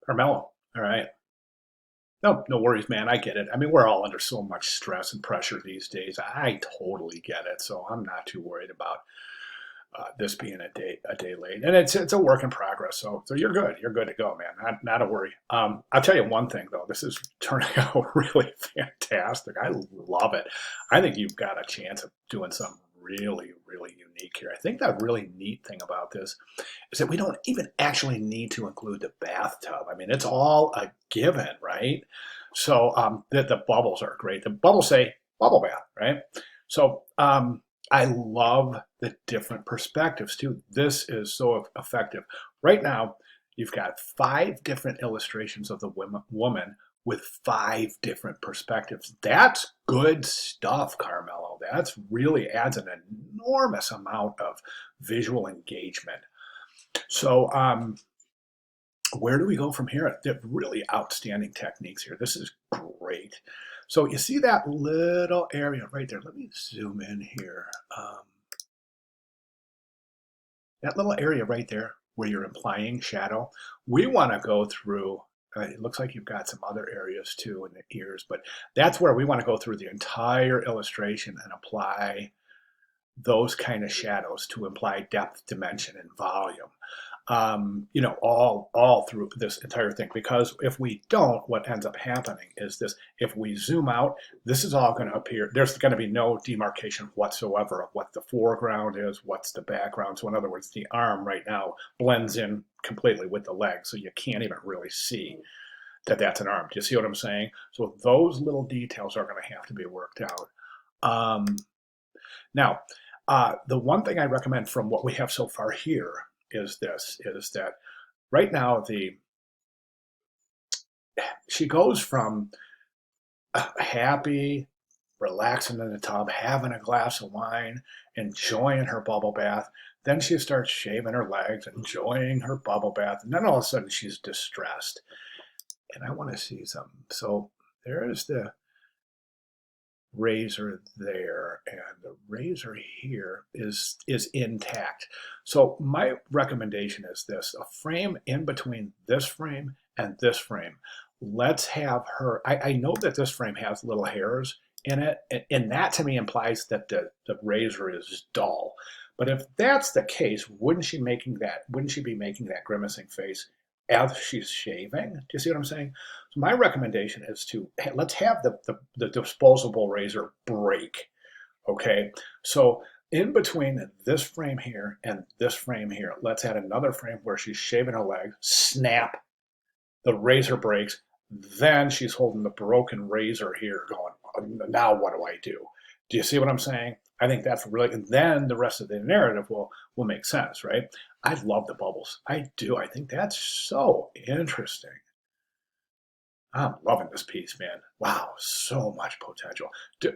Carmelo. All right. No, no worries, man. I get it. I mean, we're all under so much stress and pressure these days. I totally get it. So I'm not too worried about this being a day late. And it's a work in progress. So you're good. You're good to go, man. Not a worry. I'll tell you one thing though. This is turning out really fantastic. I love it. I think you've got a chance of doing something really, really unique here. I think that really neat thing about this is that we don't even actually need to include the bathtub. I mean, it's all a given, right? So the bubbles are great. The bubbles say bubble bath, right? So I love the different perspectives too. This is so effective. Right now, you've got 5 different illustrations of the woman with 5 different perspectives. That's good stuff, Carmelo. That's really adds an enormous amount of visual engagement. So, where do we go from here? They're really outstanding techniques here. This is great. So you see that little area right there. Let me zoom in here. That little area right there where you're implying shadow, we want to go through, it looks like you've got some other areas too in the ears, but that's where we want to go through the entire illustration and apply those kind of shadows to imply depth, dimension, and volume. All through this entire thing. Because if we don't, what ends up happening is this: if we zoom out, this is all going to appear. There's going to be no demarcation whatsoever of what the foreground is, what's the background. So in other words, the arm right now blends in completely with the leg, so you can't even really see that that's an arm. Do you see what I'm saying? So those little details are going to have to be worked out. Now, the one thing I recommend from what we have so far here is that right now she goes from happy, relaxing in the tub, having a glass of wine, enjoying her bubble bath. Then she starts shaving her legs, enjoying her bubble bath, and then all of a sudden she's distressed. And I want to see something. So there's the razor there, and the razor here is intact. So my recommendation is this: a frame in between this frame and this frame. Let's have her, I know that this frame has little hairs in it, and that to me implies that the razor is dull. But if that's the case, wouldn't she be making that grimacing face as she's shaving? Do you see what I'm saying? So my recommendation is to let's have the disposable razor break. Okay, so in between this frame here and this frame here, let's add another frame where she's shaving her leg. Snap, the razor breaks. Then she's holding the broken razor here, going, now what do I do? Do you see what I'm saying? I think that's really, and then the rest of the narrative will make sense, right? I love the bubbles. I do. I think that's so interesting. I'm loving this piece, man. Wow, so much potential.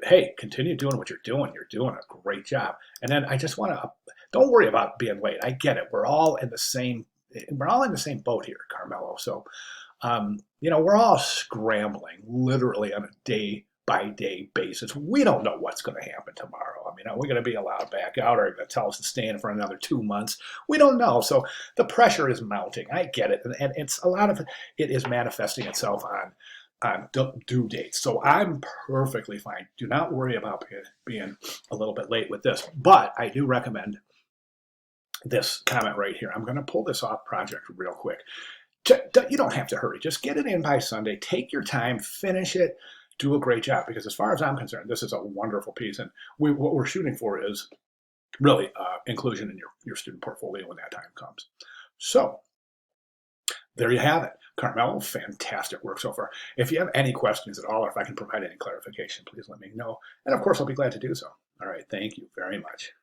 Hey, continue doing what you're doing. You're doing a great job. And then I just want to, don't worry about being late. I get it. We're all in the same boat here, Carmelo. So, we're all scrambling literally on a day by day basis. We don't know what's going to happen tomorrow. I mean, are we going to be allowed back out, or are they going to tell us to stay in for another 2 months? We don't know. So the pressure is mounting. I get it. And it's a lot of it is manifesting itself on due dates. So I'm perfectly fine. Do not worry about being a little bit late with this. But I do recommend this comment right here. I'm going to pull this off project real quick. You don't have to hurry. Just get it in by Sunday. Take your time. Finish it. Do a great job, because as far as I'm concerned, this is a wonderful piece, and what we're shooting for is really inclusion in your student portfolio when that time comes. So there you have it. Carmelo, fantastic work so far. If you have any questions at all, or if I can provide any clarification, please let me know. And of course, I'll be glad to do so. All right. Thank you very much.